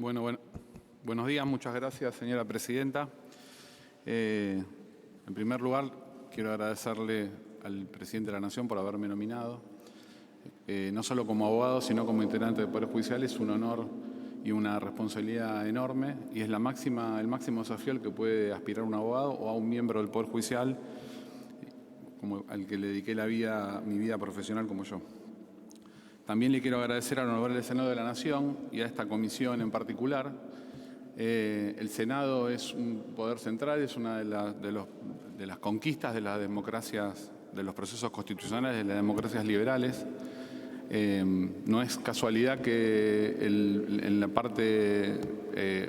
Buenos días, muchas gracias, señora presidenta. En primer lugar, quiero agradecerle al presidente de la Nación por haberme nominado. No solo como abogado, sino como integrante del Poder Judicial. Es un honor y una responsabilidad enorme, y es el máximo desafío al que puede aspirar un abogado o a un miembro del Poder Judicial, como al que le dediqué mi vida profesional como yo. También le quiero agradecer al Honorable Senado de la Nación y a esta comisión en particular. El Senado es un poder central, es una de las conquistas de las democracias, de los procesos constitucionales, de las democracias liberales. No es casualidad que en la parte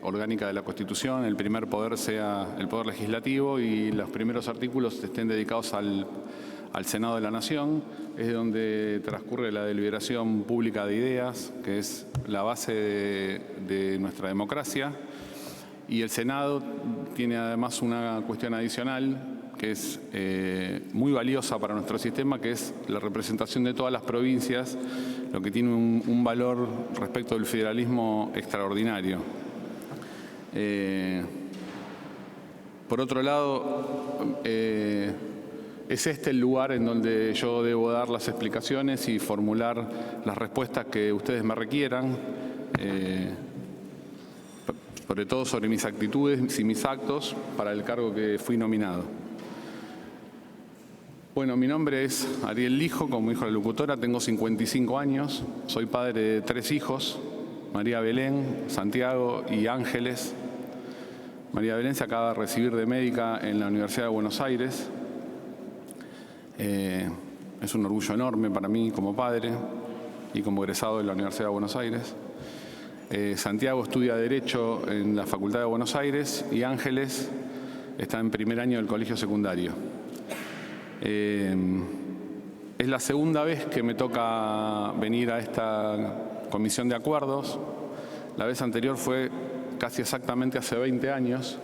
orgánica de la Constitución el primer poder sea el Poder Legislativo y los primeros artículos estén dedicados al Senado de la Nación. Es donde transcurre la deliberación pública de ideas, que es la base de nuestra democracia. Y el Senado tiene además una cuestión adicional que es muy valiosa para nuestro sistema, que es la representación de todas las provincias, lo que tiene un valor respecto del federalismo extraordinario. Por otro lado, es este el lugar en donde yo debo dar las explicaciones y formular las respuestas que ustedes me requieran, sobre todo sobre mis actitudes y mis actos para el cargo que fui nominado. Bueno, mi nombre es Ariel Lijo, como dijo la locutora, tengo 55 años, soy padre de 3 hijos, María Belén, Santiago y Ángeles. María Belén se acaba de recibir de médica en la Universidad de Buenos Aires. Es un orgullo enorme para mí como padre y como egresado de la Universidad de Buenos Aires. Santiago estudia Derecho en la Facultad de Buenos Aires y Ángeles está en primer año del colegio secundario. Es la segunda vez que me toca venir a esta comisión de acuerdos. La vez anterior fue casi exactamente hace 20 años,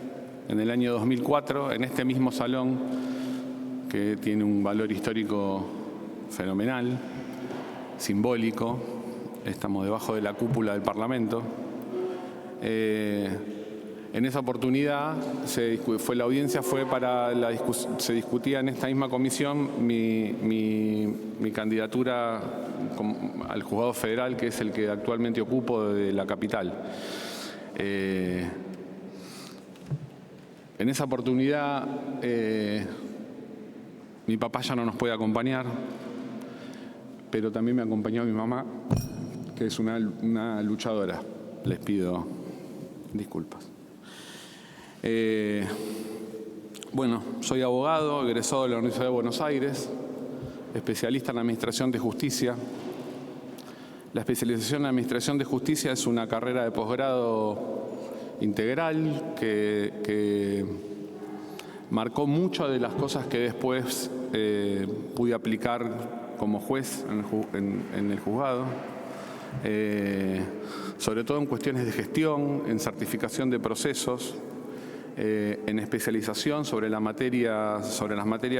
en el año 2004, en este mismo salón, que tiene un valor histórico fenomenal, simbólico. Estamos debajo de la cúpula del Parlamento. En esa oportunidad se discutía en esta misma comisión mi candidatura al juzgado federal, que es el que actualmente ocupo de la capital. En esa oportunidad mi papá ya no nos puede acompañar, pero también me acompañó mi mamá, que es una luchadora. Les pido disculpas. Bueno, soy abogado, egresado de la Universidad de Buenos Aires, especialista en Administración de Justicia. La especialización en Administración de Justicia es una carrera de posgrado integral que marcó muchas de las cosas que después pude aplicar como juez en el juzgado, sobre todo en cuestiones de gestión, en certificación de procesos, en especialización sobre las materias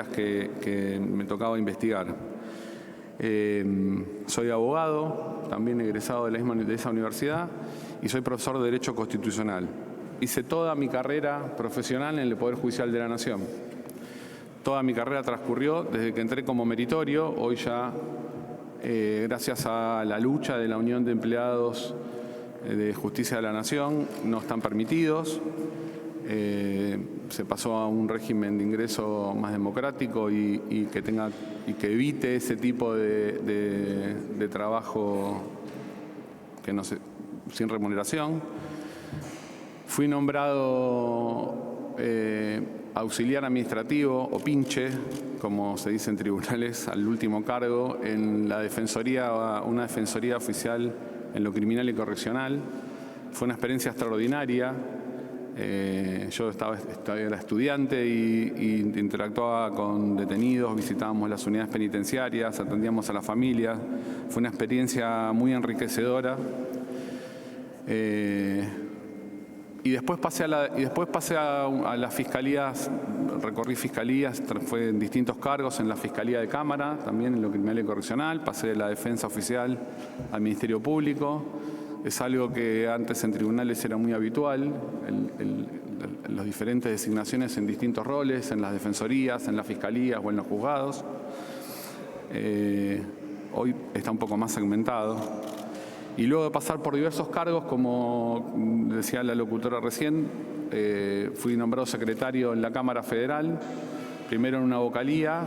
que me tocaba investigar. Soy abogado, también egresado de esa universidad, y soy profesor de Derecho Constitucional. Hice toda mi carrera profesional en el Poder Judicial de la Nación. Toda mi carrera transcurrió desde que entré como meritorio. Hoy ya, gracias a la lucha de la Unión de Empleados de Justicia de la Nación, no están permitidos. Se pasó a un régimen de ingreso más democrático y que evite ese tipo de trabajo sin remuneración. Fui nombrado auxiliar administrativo o pinche, como se dice en tribunales, al último cargo en la defensoría, una defensoría oficial en lo criminal y correccional. Fue una experiencia extraordinaria. Yo era estudiante y interactuaba con detenidos, visitábamos las unidades penitenciarias, atendíamos a la familia. Fue una experiencia muy enriquecedora. Y después pasé a las fiscalías, recorrí fiscalías, fue en distintos cargos en la Fiscalía de Cámara, también en lo criminal y correccional, pasé de la defensa oficial al Ministerio Público. Es algo que antes en tribunales era muy habitual, las diferentes designaciones en distintos roles, en las defensorías, en las fiscalías o en los juzgados. Hoy está un poco más segmentado. Y luego de pasar por diversos cargos, como decía la locutora recién, fui nombrado secretario en la Cámara Federal, primero en una vocalía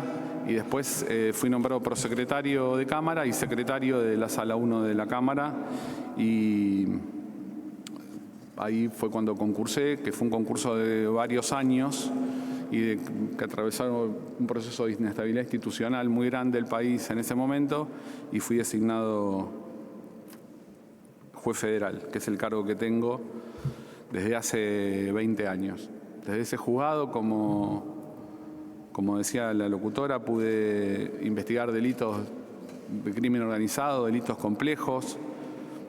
y después fui nombrado prosecretario de Cámara y secretario de la Sala 1 de la Cámara. Y ahí fue cuando concursé, que fue un concurso de varios años y que atravesaron un proceso de inestabilidad institucional muy grande del país en ese momento, y fui designado juez federal, que es el cargo que tengo desde hace 20 años. Desde ese juzgado, como decía la locutora, pude investigar delitos de crimen organizado, delitos complejos,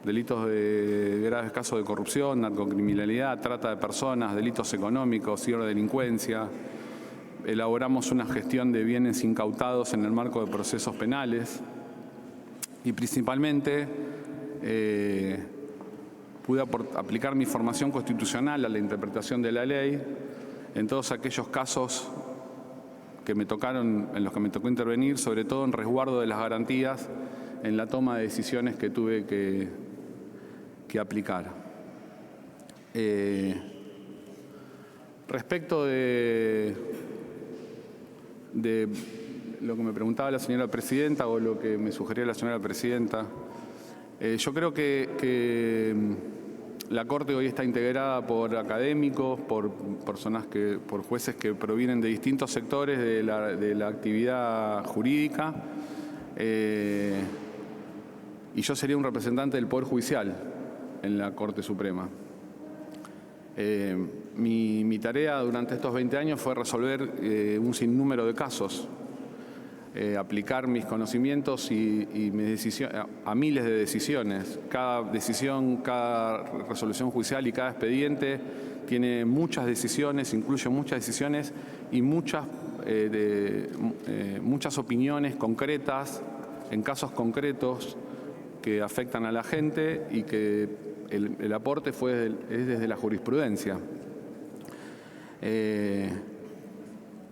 delitos de graves casos de corrupción, narcocriminalidad, trata de personas, delitos económicos, ciberdelincuencia. Elaboramos una gestión de bienes incautados en el marco de procesos penales y principalmente pude aplicar mi formación constitucional a la interpretación de la ley en todos aquellos casos que me tocaron, en los que me tocó intervenir, sobre todo en resguardo de las garantías en la toma de decisiones que tuve que aplicar. Respecto de lo que me preguntaba la señora presidenta o lo que me sugería la señora presidenta, yo creo que la Corte hoy está integrada por académicos, por jueces que provienen de distintos sectores de la actividad jurídica, y yo sería un representante del Poder Judicial en la Corte Suprema. Mi tarea durante estos 20 años fue resolver un sinnúmero de casos, aplicar mis conocimientos y mis decisiones a miles de decisiones. Cada decisión, cada resolución judicial y cada expediente tiene muchas decisiones, incluye muchas decisiones y muchas opiniones concretas en casos concretos que afectan a la gente y que el aporte es desde la jurisprudencia.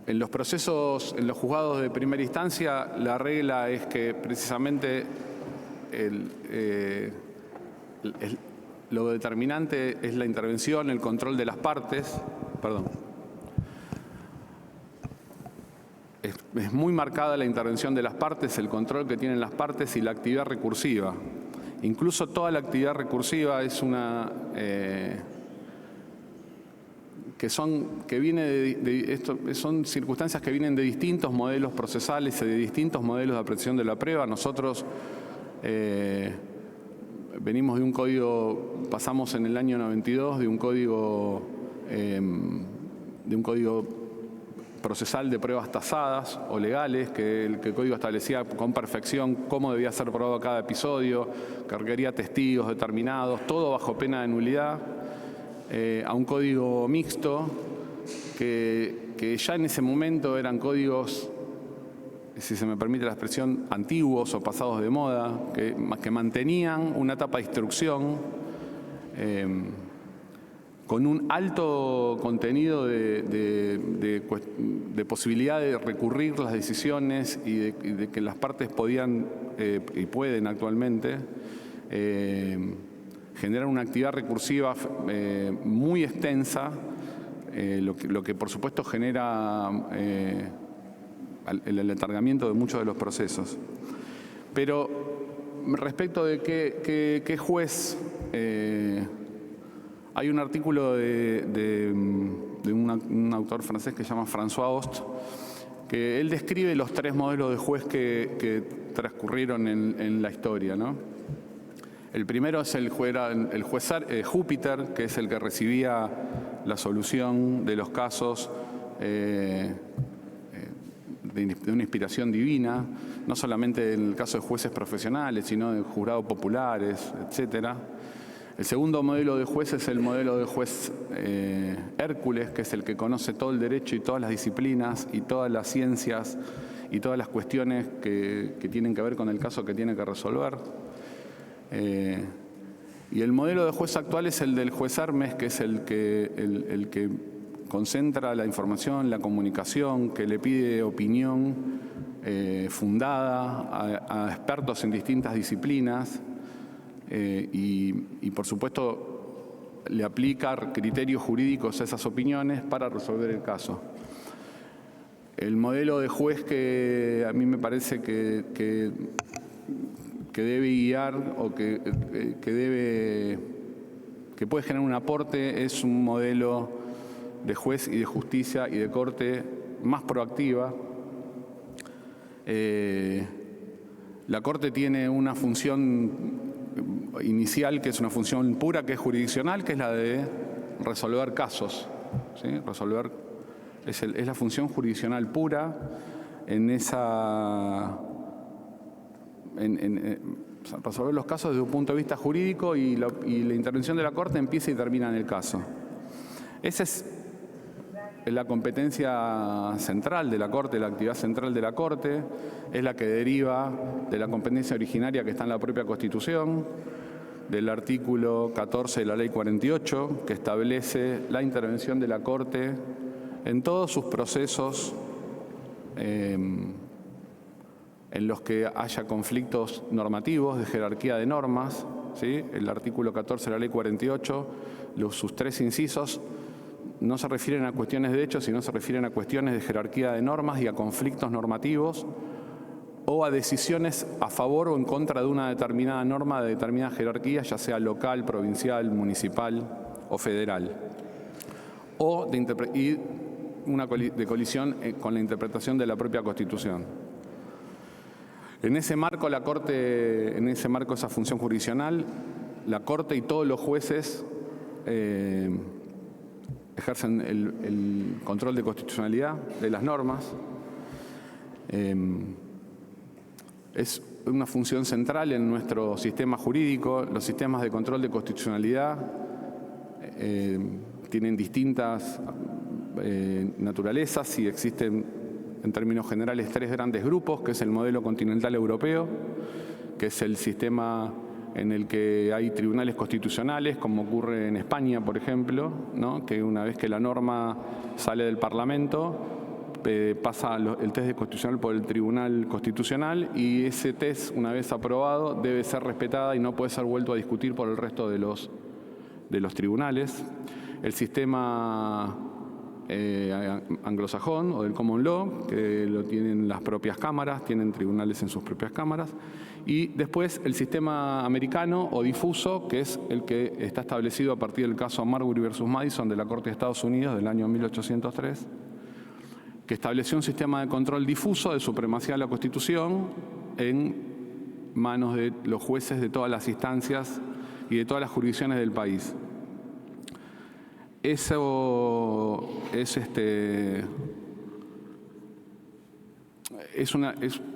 En los procesos, en los juzgados de primera instancia, la regla es que precisamente lo determinante es la intervención, el control de las partes. Perdón. Es muy marcada la intervención de las partes, el control que tienen las partes y la actividad recursiva. Incluso toda la actividad recursiva es una son circunstancias que vienen de distintos modelos procesales y de distintos modelos de apreciación de la prueba. Nosotros venimos de un código, pasamos en el año 92 de un código procesal de pruebas tasadas o legales, que el código establecía con perfección cómo debía ser probado cada episodio, que requería testigos determinados, todo bajo pena de nulidad, a un código mixto, que ya en ese momento eran códigos, si se me permite la expresión, antiguos o pasados de moda, que mantenían una etapa de instrucción con un alto contenido de posibilidad de recurrir las decisiones y de que las partes podían y pueden actualmente generar una actividad recursiva muy extensa, lo que por supuesto genera el aletargamiento de muchos de los procesos. Pero respecto de qué juez... hay un artículo de un autor francés que se llama François Host, que él describe los 3 modelos de juez que transcurrieron en la historia, ¿no? El primero es el juez Júpiter, que es el que recibía la solución de los casos de una inspiración divina, no solamente en el caso de jueces profesionales, sino de jurados populares, etcétera. El segundo modelo de juez es el modelo de juez Hércules, que es el que conoce todo el derecho y todas las disciplinas y todas las ciencias y todas las cuestiones que tienen que ver con el caso que tiene que resolver. Y el modelo de juez actual es el del juez Hermes, que es el que concentra la información, la comunicación, que le pide opinión fundada a expertos en distintas disciplinas y por supuesto, le aplica criterios jurídicos a esas opiniones para resolver el caso. El modelo de juez que a mí me parece que debe guiar o que puede generar un aporte es un modelo de juez y de justicia y de corte más proactiva. La Corte tiene una función inicial, que es una función pura, que es jurisdiccional, que es la de resolver casos, ¿sí? Es la función jurisdiccional pura resolver los casos desde un punto de vista jurídico y la intervención de la Corte empieza y termina en el caso. Esa es la competencia central de la Corte, la actividad central de la Corte, es la que deriva de la competencia originaria que está en la propia Constitución, del artículo 14 de la Ley 48, que establece la intervención de la Corte en todos sus procesos en los que haya conflictos normativos de jerarquía de normas, ¿sí? El artículo 14 de la Ley 48, sus 3 incisos, no se refieren a cuestiones de derecho, sino se refieren a cuestiones de jerarquía de normas y a conflictos normativos o a decisiones a favor o en contra de una determinada norma de determinada jerarquía, ya sea local, provincial, municipal o federal, o de colisión con la interpretación de la propia Constitución. En ese marco, esa función jurisdiccional, la Corte y todos los jueces ejercen el control de constitucionalidad de las normas. Es una función central en nuestro sistema jurídico. Los sistemas de control de constitucionalidad tienen distintas naturalezas y existen en términos generales 3 grandes grupos, que es el modelo continental europeo, que es el sistema en el que hay tribunales constitucionales, como ocurre en España, por ejemplo, ¿no? Que una vez que la norma sale del Parlamento, pasa el test de constitucional por el Tribunal Constitucional y ese test, una vez aprobado, debe ser respetada y no puede ser vuelto a discutir por el resto de los tribunales. El sistema anglosajón o del common law, que lo tienen las propias cámaras, tienen tribunales en sus propias cámaras. Y después el sistema americano o difuso, que es el que está establecido a partir del caso Marbury versus Madison de la Corte de Estados Unidos del año 1803, que estableció un sistema de control difuso de supremacía de la Constitución en manos de los jueces de todas las instancias y de todas las jurisdicciones del país. Eso es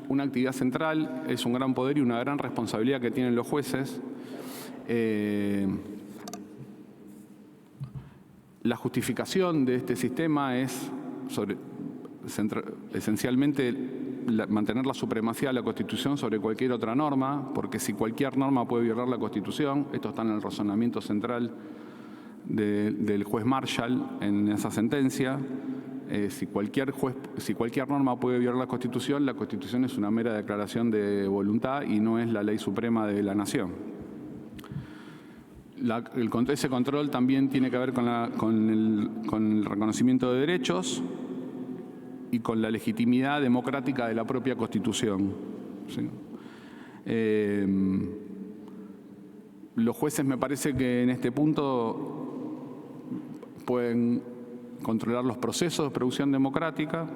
una actividad central, es un gran poder y una gran responsabilidad que tienen los jueces. La justificación de este sistema es esencialmente mantener la supremacía de la Constitución sobre cualquier otra norma, porque si cualquier norma puede violar la Constitución, esto está en el razonamiento central del juez Marshall en esa sentencia. Si cualquier norma puede violar la Constitución es una mera declaración de voluntad y no es la ley suprema de la nación. Ese control también tiene que ver con el reconocimiento de derechos y con la legitimidad democrática de la propia Constitución, ¿sí? Los jueces, me parece que en este punto pueden controlar los procesos de producción democrática,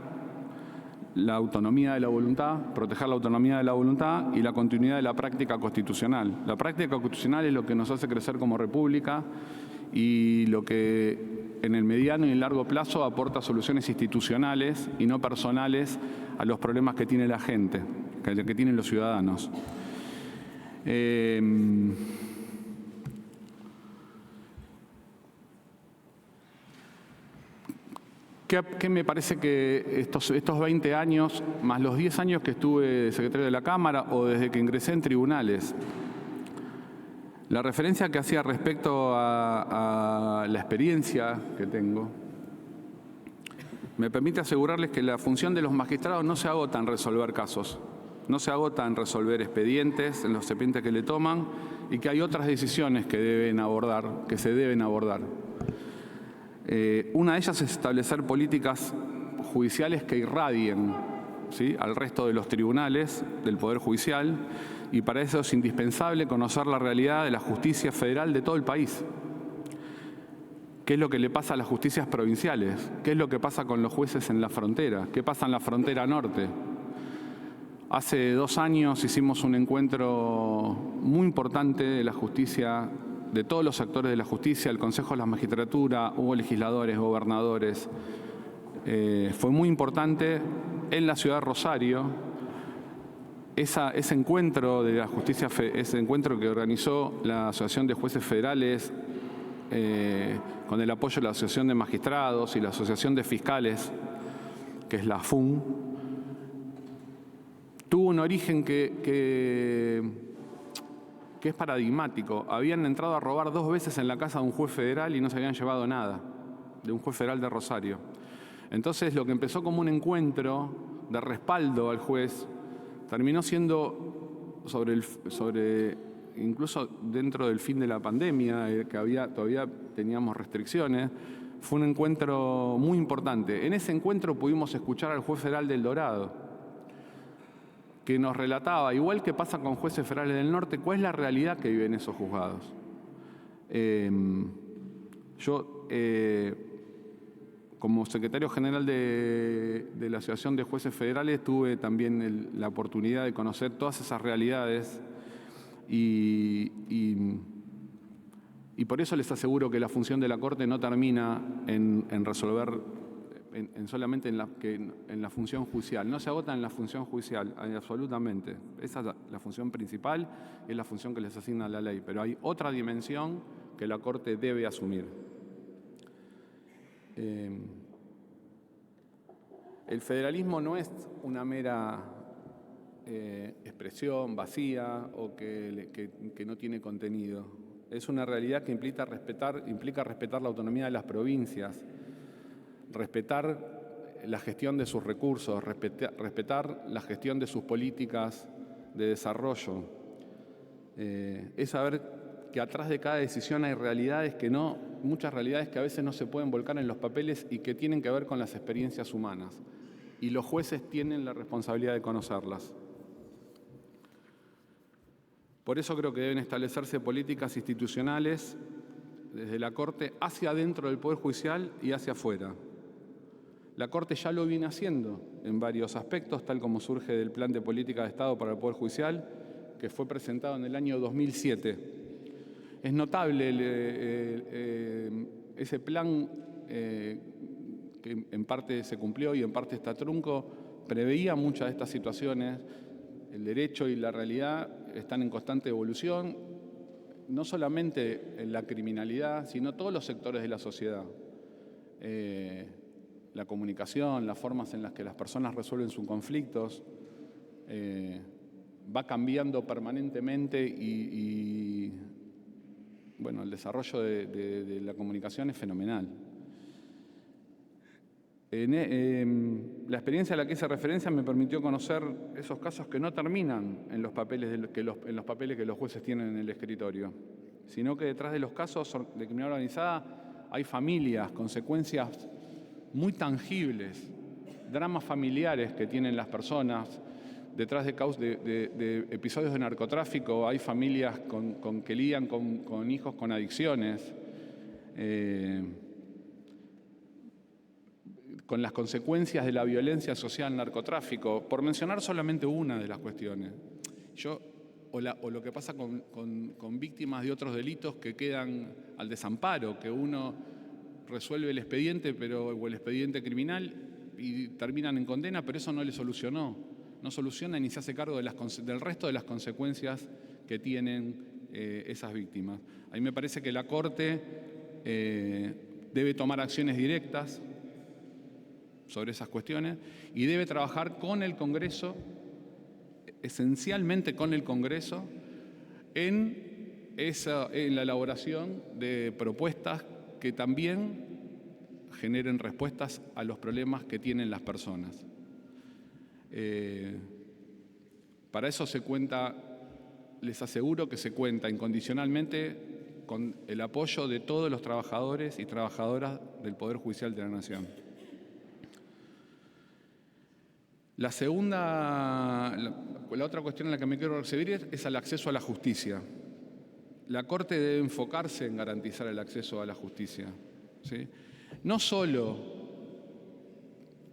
la autonomía de la voluntad, proteger la autonomía de la voluntad y la continuidad de la práctica constitucional. La práctica constitucional es lo que nos hace crecer como república y lo que en el mediano y el largo plazo aporta soluciones institucionales y no personales a los problemas que tiene la gente, que tienen los ciudadanos. ¿Qué me parece que estos 20 años, más los 10 años que estuve secretario de la Cámara o desde que ingresé en tribunales, La referencia que hacía respecto a la experiencia que tengo me permite asegurarles que la función de los magistrados no se agota en resolver casos, no se agota en resolver expedientes, en los expedientes que le toman, y que hay otras decisiones que deben abordar, que se deben abordar. Una de ellas es establecer políticas judiciales que irradien, ¿sí?, al resto de los tribunales del Poder Judicial, y para eso es indispensable conocer la realidad de la justicia federal de todo el país. ¿Qué es lo que le pasa a las justicias provinciales? ¿Qué es lo que pasa con los jueces en la frontera? ¿Qué pasa en la frontera norte? Hace 2 años hicimos un encuentro muy importante de la justicia, de todos los actores de la justicia, el Consejo de la Magistratura, hubo legisladores, gobernadores. Fue muy importante en la ciudad de Rosario. Ese encuentro de la justicia, ese encuentro que organizó la Asociación de Jueces Federales, con el apoyo de la Asociación de Magistrados y la Asociación de Fiscales, que es la AFUM, tuvo un origen que es paradigmático. Habían entrado a robar 2 veces en la casa de un juez federal y no se habían llevado nada, de un juez federal de Rosario. Entonces, lo que empezó como un encuentro de respaldo al juez terminó siendo incluso dentro del fin de la pandemia, que todavía teníamos restricciones. Fue un encuentro muy importante. En ese encuentro pudimos escuchar al juez federal del Dorado, que nos relataba, igual que pasa con jueces federales del norte, cuál es la realidad que viven esos juzgados. Como secretario general de la Asociación de Jueces Federales, tuve también la oportunidad de conocer todas esas realidades y por eso les aseguro que la función de la Corte no termina en resolver solamente en la función judicial. No se agota en la función judicial, absolutamente. Esa es la función principal, es la función que les asigna la ley. Pero hay otra dimensión que la Corte debe asumir. El federalismo no es una mera expresión vacía o que no tiene contenido. Es una realidad que implica respetar la autonomía de las provincias, respetar la gestión de sus recursos, respetar la gestión de sus políticas de desarrollo. Es saber que atrás de cada decisión hay muchas realidades que a veces no se pueden volcar en los papeles y que tienen que ver con las experiencias humanas. Y los jueces tienen la responsabilidad de conocerlas. Por eso creo que deben establecerse políticas institucionales desde la Corte hacia adentro del Poder Judicial y hacia afuera. La Corte ya lo viene haciendo en varios aspectos, tal como surge del Plan de Política de Estado para el Poder Judicial, que fue presentado en el año 2007. Es notable ese plan que en parte se cumplió y en parte está trunco, preveía muchas de estas situaciones. El derecho y la realidad están en constante evolución, no solamente en la criminalidad, sino todos los sectores de la sociedad. La comunicación, las formas en las que las personas resuelven sus conflictos, va cambiando permanentemente y bueno, el desarrollo de la comunicación es fenomenal. La experiencia a la que hice referencia me permitió conocer esos casos que no terminan en los papeles que los jueces tienen en el escritorio, sino que detrás de los casos de criminalidad organizada hay familias, consecuencias muy tangibles, dramas familiares que tienen las personas. Detrás de episodios de narcotráfico hay familias que lidian con hijos con adicciones, con las consecuencias de la violencia social, narcotráfico, por mencionar solamente una de las cuestiones. O lo que pasa con víctimas de otros delitos que quedan al desamparo, que uno resuelve el expediente o el expediente criminal y terminan en condena, pero eso no le solucionó. No soluciona ni se hace cargo del resto de las consecuencias que tienen esas víctimas. A mí me parece que la Corte debe tomar acciones directas sobre esas cuestiones y debe trabajar con el Congreso, esencialmente con el Congreso, en en la elaboración de propuestas que también generen respuestas a los problemas que tienen las personas. Para eso se cuenta, les aseguro que se cuenta incondicionalmente con el apoyo de todos los trabajadores y trabajadoras del Poder Judicial de la Nación. La otra cuestión en la que me quiero referir es al acceso a la justicia. La Corte debe enfocarse en garantizar el acceso a la justicia, ¿sí? No solo,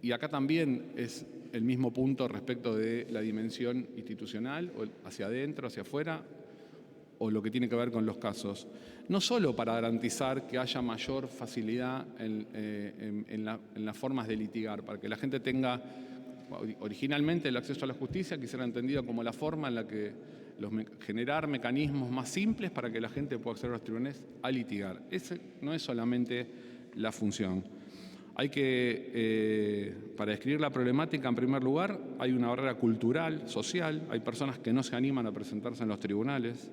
y acá también es el mismo punto respecto de la dimensión institucional, o hacia adentro, hacia afuera, o lo que tiene que ver con los casos. No solo para garantizar que haya mayor facilidad en las formas de litigar, para que la gente tenga, originalmente el acceso a la justicia quisiera entendido como la forma en la que generar mecanismos más simples para que la gente pueda acceder a los tribunales a litigar. Ese no es solamente la función. Hay que, para describir la problemática, en primer lugar, hay una barrera cultural, social. Hay personas que no se animan a presentarse en los tribunales,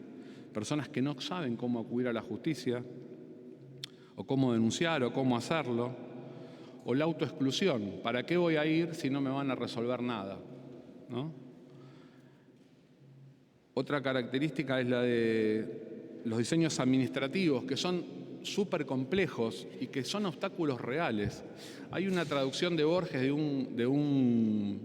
personas que no saben cómo acudir a la justicia, o cómo denunciar, o cómo hacerlo, o la autoexclusión. ¿Para qué voy a ir si no me van a resolver nada? ¿No? Otra característica es la de los diseños administrativos, que son súper complejos y que son obstáculos reales. Hay una traducción de Borges de un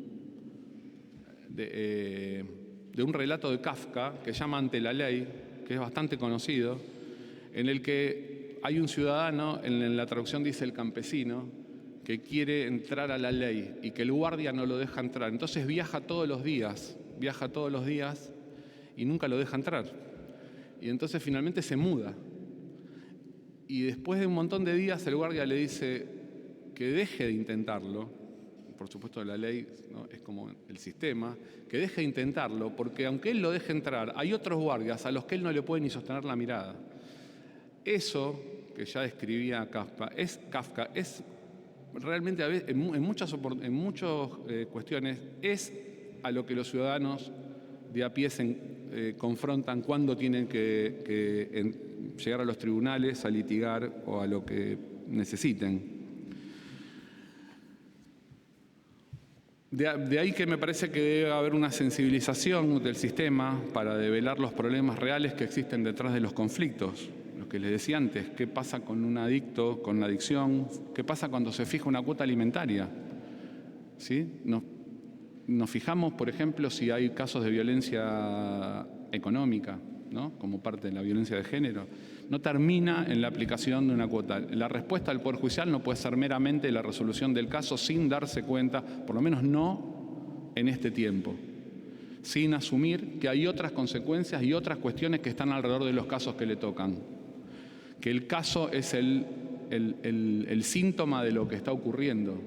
relato de Kafka que se llama Ante la ley, que es bastante conocido, en el que hay un ciudadano, en la traducción dice el campesino, que quiere entrar a la ley y que el guardia no lo deja entrar. Entonces viaja todos los días y nunca lo deja entrar. Y entonces finalmente se muda. Y después de un montón de días el guardia le dice que deje de intentarlo. Por supuesto la ley, ¿no?, es como el sistema, que deje de intentarlo porque aunque él lo deje entrar, hay otros guardias a los que él no le puede ni sostener la mirada. Eso que ya describía Kafka es realmente en muchas cuestiones es a lo que los ciudadanos de a pie se confrontan cuando tienen que llegar a los tribunales a litigar o a lo que necesiten. De ahí que me parece que debe haber una sensibilización del sistema para develar los problemas reales que existen detrás de los conflictos. Lo que les decía antes, ¿qué pasa con un adicto, con la adicción? ¿Qué pasa cuando se fija una cuota alimentaria? ¿Sí? Nos fijamos, por ejemplo, si hay casos de violencia económica, ¿no?, como parte de la violencia de género. No termina en la aplicación de una cuota. La respuesta del Poder Judicial no puede ser meramente la resolución del caso sin darse cuenta, por lo menos no en este tiempo, sin asumir que hay otras consecuencias y otras cuestiones que están alrededor de los casos que le tocan. Que el caso es el síntoma de lo que está ocurriendo.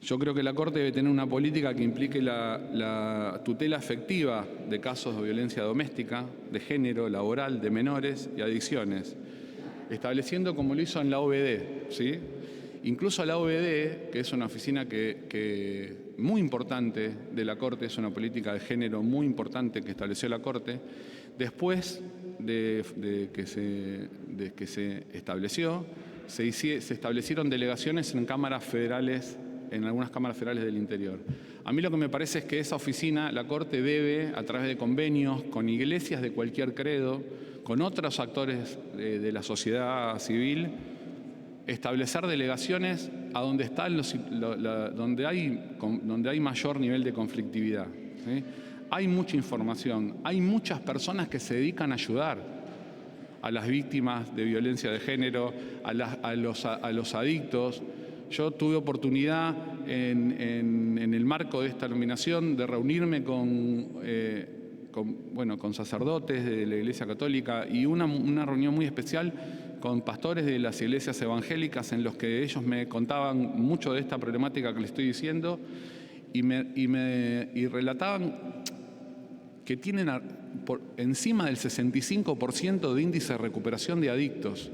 Yo creo que la Corte debe tener una política que implique la tutela efectiva de casos de violencia doméstica, de género, laboral, de menores y adicciones, estableciendo como lo hizo en la OVD, ¿sí? Incluso la OVD, que es una oficina muy importante de la Corte, es una política de género muy importante que estableció la Corte, después de que se estableció, se establecieron delegaciones en cámaras federales, en algunas cámaras federales del interior. A mí lo que me parece es que esa oficina, la Corte debe, a través de convenios con iglesias de cualquier credo, con otros actores de la sociedad civil, establecer delegaciones a donde donde hay mayor nivel de conflictividad, ¿sí? Hay mucha información, hay muchas personas que se dedican a ayudar a las víctimas de violencia de género, a los adictos. Yo tuve oportunidad en el marco de esta nominación de reunirme con sacerdotes de la Iglesia Católica y una reunión muy especial con pastores de las iglesias evangélicas en los que ellos me contaban mucho de esta problemática que les estoy diciendo y relataban que tienen por encima del 65% de índice de recuperación de adictos.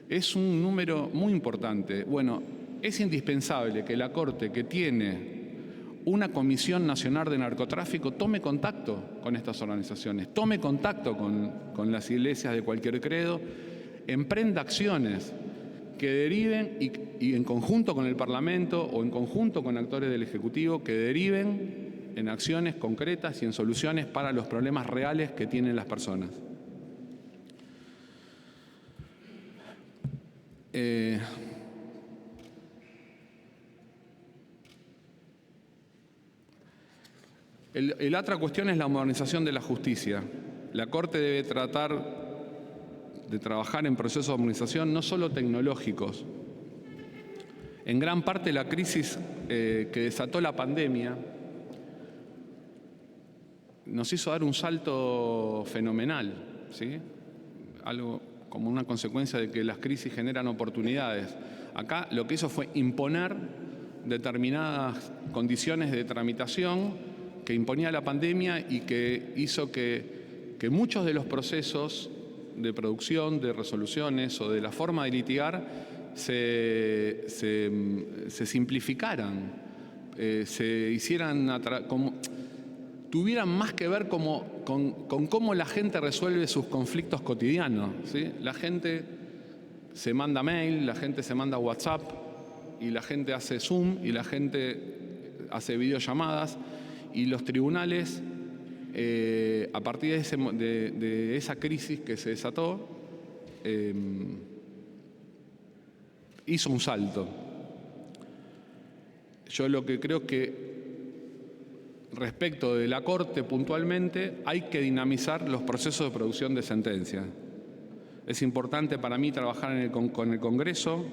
Es un número muy importante. Bueno, es indispensable que la Corte, que tiene una Comisión Nacional de Narcotráfico tome contacto con estas organizaciones, tome contacto con las iglesias de cualquier credo, emprenda acciones que deriven y en conjunto con el Parlamento o en conjunto con actores del Ejecutivo, que deriven en acciones concretas y en soluciones para los problemas reales que tienen las personas. La otra cuestión es la modernización de la justicia. La Corte debe tratar de trabajar en procesos de modernización no solo tecnológicos. En gran parte la crisis que desató la pandemia nos hizo dar un salto fenomenal, ¿sí? Algo como una consecuencia de que las crisis generan oportunidades. Acá lo que hizo fue imponer determinadas condiciones de tramitación que imponía la pandemia y que hizo que muchos de los procesos de producción, de resoluciones o de la forma de litigar se simplificaran, se hicieran tuvieran más que ver con cómo la gente resuelve sus conflictos cotidianos, ¿sí? La gente se manda mail, la gente se manda WhatsApp y la gente hace Zoom y la gente hace videollamadas y los tribunales, a partir de esa crisis que se desató, hizo un salto. Yo lo que creo que respecto de la Corte puntualmente hay que dinamizar los procesos de producción de sentencias. Es importante para mí trabajar con el Congreso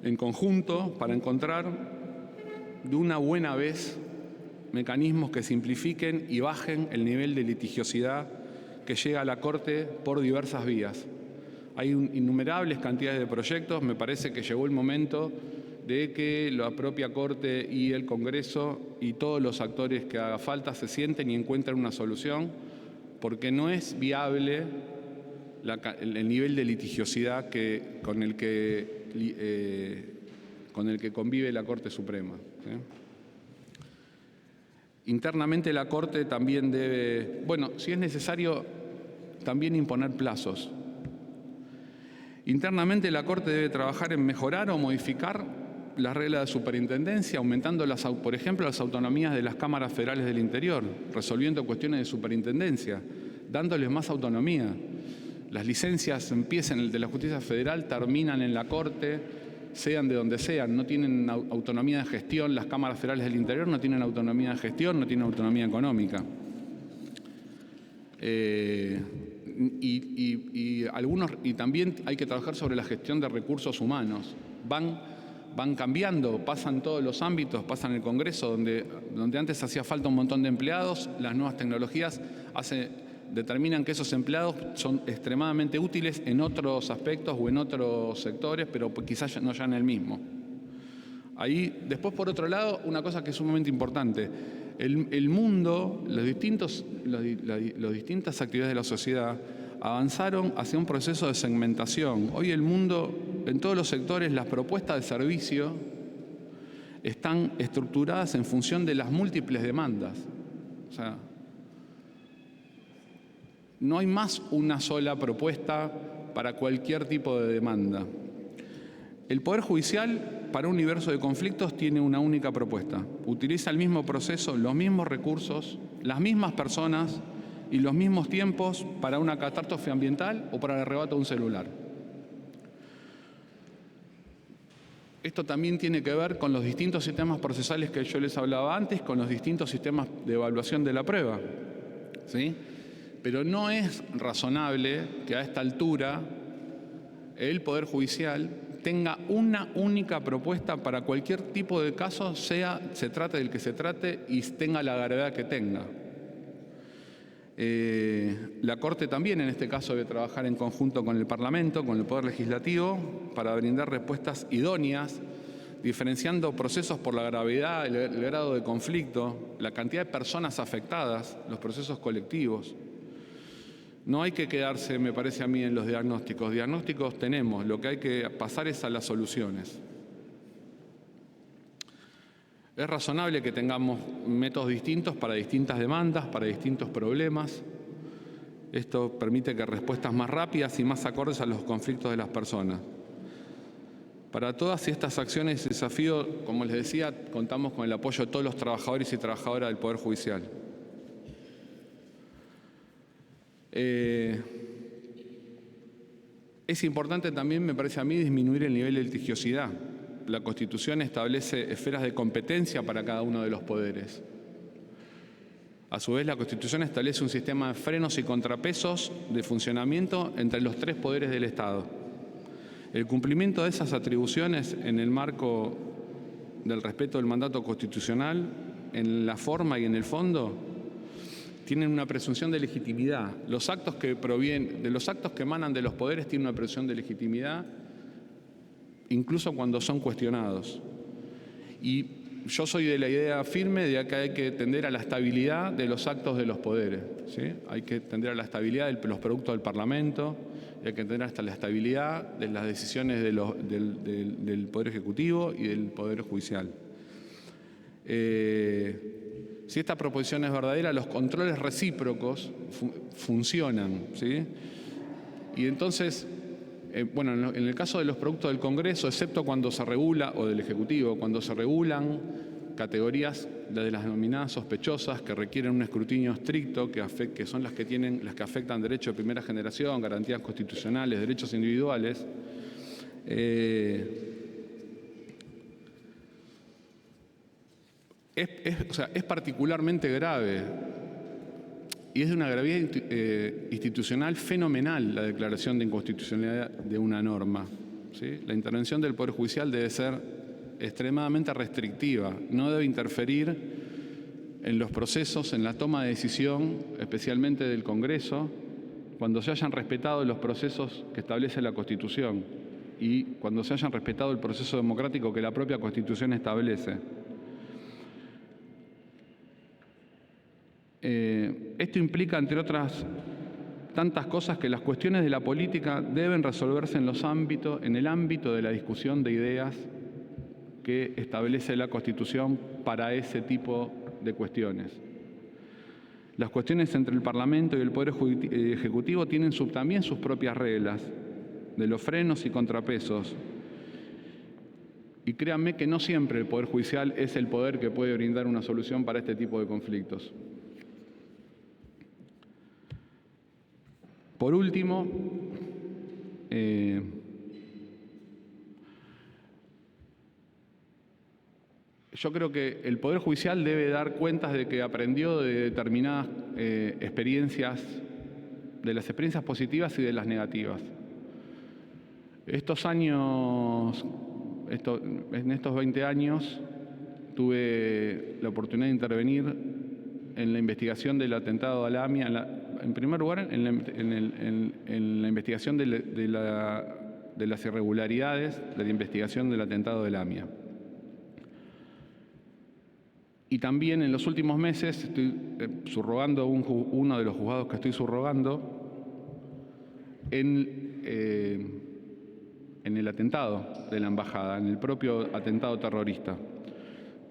en conjunto para encontrar de una buena vez mecanismos que simplifiquen y bajen el nivel de litigiosidad que llega a la Corte por diversas vías. Hay innumerables cantidades de proyectos, me parece que llegó el momento de que la propia Corte y el Congreso y todos los actores que haga falta se sienten y encuentren una solución, porque no es viable el nivel de litigiosidad con el que convive la Corte Suprema, ¿sí? Internamente la Corte también debe, si es necesario, también imponer plazos. Internamente la Corte debe trabajar en mejorar o modificar las reglas de superintendencia, aumentando, por ejemplo, las autonomías de las cámaras federales del interior, resolviendo cuestiones de superintendencia, dándoles más autonomía. Las licencias de la justicia federal terminan en la Corte, sean de donde sean, no tienen autonomía de gestión, las cámaras federales del interior no tienen autonomía de gestión, no tienen autonomía económica. Y también hay que trabajar sobre la gestión de recursos humanos. Van cambiando, pasan todos los ámbitos, pasan el Congreso, donde antes hacía falta un montón de empleados, las nuevas tecnologías determinan que esos empleados son extremadamente útiles en otros aspectos o en otros sectores, pero quizás no ya en el mismo. Después, por otro lado, una cosa que es sumamente importante, el mundo, las distintas actividades de la sociedad avanzaron hacia un proceso de segmentación. Hoy el mundo, en todos los sectores, las propuestas de servicio están estructuradas en función de las múltiples demandas. O sea, no hay más una sola propuesta para cualquier tipo de demanda. El Poder Judicial, para un universo de conflictos, tiene una única propuesta. Utiliza el mismo proceso, los mismos recursos, las mismas personas y los mismos tiempos para una catástrofe ambiental o para el arrebato de un celular. Esto también tiene que ver con los distintos sistemas procesales que yo les hablaba antes, con los distintos sistemas de evaluación de la prueba, ¿sí? Pero no es razonable que a esta altura el Poder Judicial tenga una única propuesta para cualquier tipo de caso, se trate del que se trate y tenga la gravedad que tenga. La Corte también en este caso debe trabajar en conjunto con el Parlamento, con el Poder Legislativo, para brindar respuestas idóneas, diferenciando procesos por la gravedad, el grado de conflicto, la cantidad de personas afectadas, los procesos colectivos. No hay que quedarse, me parece a mí, en los diagnósticos. Diagnósticos tenemos, lo que hay que pasar es a las soluciones. Es razonable que tengamos métodos distintos para distintas demandas, para distintos problemas. Esto permite que respuestas más rápidas y más acordes a los conflictos de las personas. Para todas estas acciones y desafíos, como les decía, contamos con el apoyo de todos los trabajadores y trabajadoras del Poder Judicial. Es importante también, me parece a mí, disminuir el nivel de litigiosidad. La Constitución establece esferas de competencia para cada uno de los poderes. A su vez, la Constitución establece un sistema de frenos y contrapesos de funcionamiento entre los tres poderes del Estado. El cumplimiento de esas atribuciones en el marco del respeto del mandato constitucional, en la forma y en el fondo, tienen una presunción de legitimidad. Los actos que emanan de los poderes tienen una presunción de legitimidad, incluso cuando son cuestionados. Y yo soy de la idea firme de que hay que tender a la estabilidad de los actos de los poderes, ¿sí? Hay que tender a la estabilidad de los productos del Parlamento, hay que tender hasta la estabilidad de las decisiones del Poder Ejecutivo y del Poder Judicial. Si esta proposición es verdadera, los controles recíprocos funcionan, ¿sí? Y entonces, bueno, en el caso de los productos del Congreso, excepto cuando se regula, o del Ejecutivo, cuando se regulan categorías de las denominadas sospechosas que requieren un escrutinio estricto, que son las que afectan derechos de primera generación, garantías constitucionales, derechos individuales, es particularmente grave y es de una gravedad institucional fenomenal la declaración de inconstitucionalidad de una norma, ¿sí? La intervención del Poder Judicial debe ser extremadamente restrictiva, no debe interferir en los procesos, en la toma de decisión, especialmente del Congreso, cuando se hayan respetado los procesos que establece la Constitución y cuando se hayan respetado el proceso democrático que la propia Constitución establece. Esto implica, entre otras tantas cosas, que las cuestiones de la política deben resolverse en el ámbito de la discusión de ideas que establece la Constitución para ese tipo de cuestiones. Las cuestiones entre el Parlamento y el Poder Ejecutivo tienen también sus propias reglas de los frenos y contrapesos. Y créanme que no siempre el Poder Judicial es el poder que puede brindar una solución para este tipo de conflictos. Por último, yo creo que el Poder Judicial debe dar cuentas de que aprendió de determinadas experiencias, de las experiencias positivas y de las negativas. En estos 20 años, tuve la oportunidad de intervenir en la investigación del atentado a la AMIA, en primer lugar, en la investigación de las irregularidades de la investigación del atentado de la AMIA. Y también en los últimos meses estoy subrogando uno de los juzgados que estoy subrogando en el atentado de la embajada, en el propio atentado terrorista.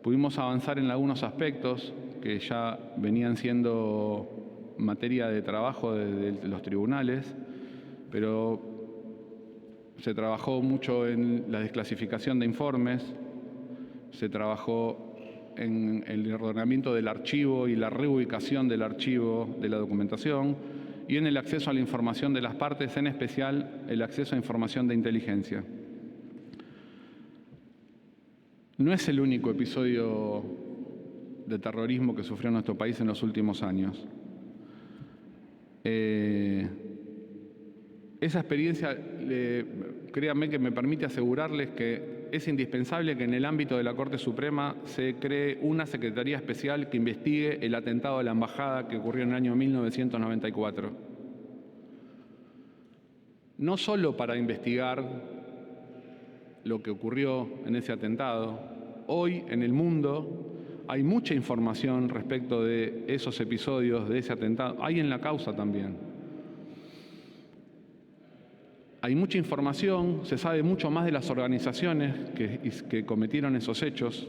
Pudimos avanzar en algunos aspectos que ya venían siendo materia de trabajo de los tribunales, pero se trabajó mucho en la desclasificación de informes, se trabajó en el ordenamiento del archivo y la reubicación del archivo de la documentación y en el acceso a la información de las partes, en especial el acceso a información de inteligencia. No es el único episodio de terrorismo que sufrió nuestro país en los últimos años. Esa experiencia, créanme que me permite asegurarles que es indispensable que en el ámbito de la Corte Suprema se cree una Secretaría Especial que investigue el atentado a la embajada que ocurrió en el año 1994. No solo para investigar lo que ocurrió en ese atentado. Hoy en el mundo hay mucha información respecto de esos episodios, de ese atentado. Hay en la causa también. Hay mucha información, se sabe mucho más de las organizaciones que cometieron esos hechos.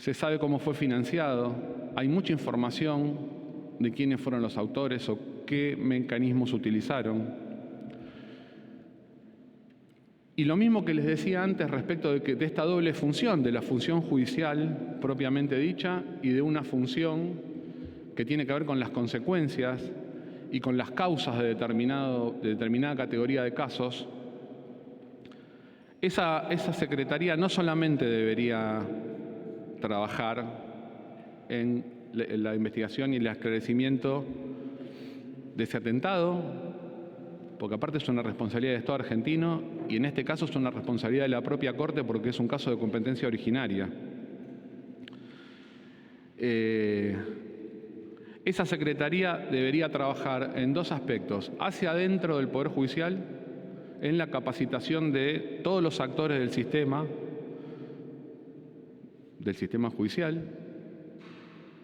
se sabe cómo fue financiado, hay mucha información de quiénes fueron los autores o qué mecanismos utilizaron. Y lo mismo que les decía antes respecto de esta doble función, de la función judicial propiamente dicha y de una función que tiene que ver con las consecuencias y con las causas de determinada categoría de casos, esa secretaría no solamente debería trabajar en la investigación y el esclarecimiento de ese atentado, porque aparte es una responsabilidad del Estado argentino y en este caso es una responsabilidad de la propia Corte porque es un caso de competencia originaria. Esa secretaría debería trabajar en dos aspectos: hacia adentro del Poder Judicial, en la capacitación de todos los actores del sistema judicial,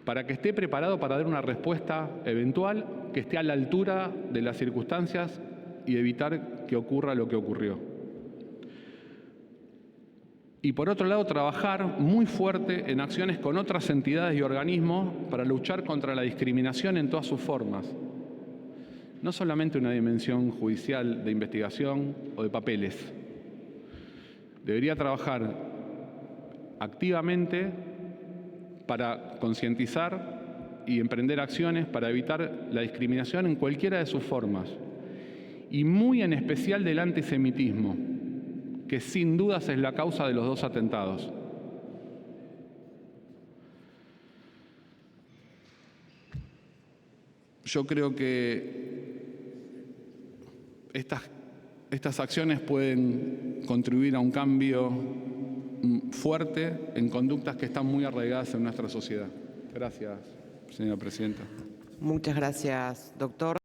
para que esté preparado para dar una respuesta eventual que esté a la altura de las circunstancias y evitar que ocurra lo que ocurrió. Y por otro lado, trabajar muy fuerte en acciones con otras entidades y organismos para luchar contra la discriminación en todas sus formas. No solamente una dimensión judicial de investigación o de papeles. Debería trabajar activamente para concientizar y emprender acciones para evitar la discriminación en cualquiera de sus formas. Y muy en especial del antisemitismo, que sin dudas es la causa de los dos atentados. Yo creo que estas acciones pueden contribuir a un cambio fuerte en conductas que están muy arraigadas en nuestra sociedad. Gracias, señora presidenta. Muchas gracias, doctor.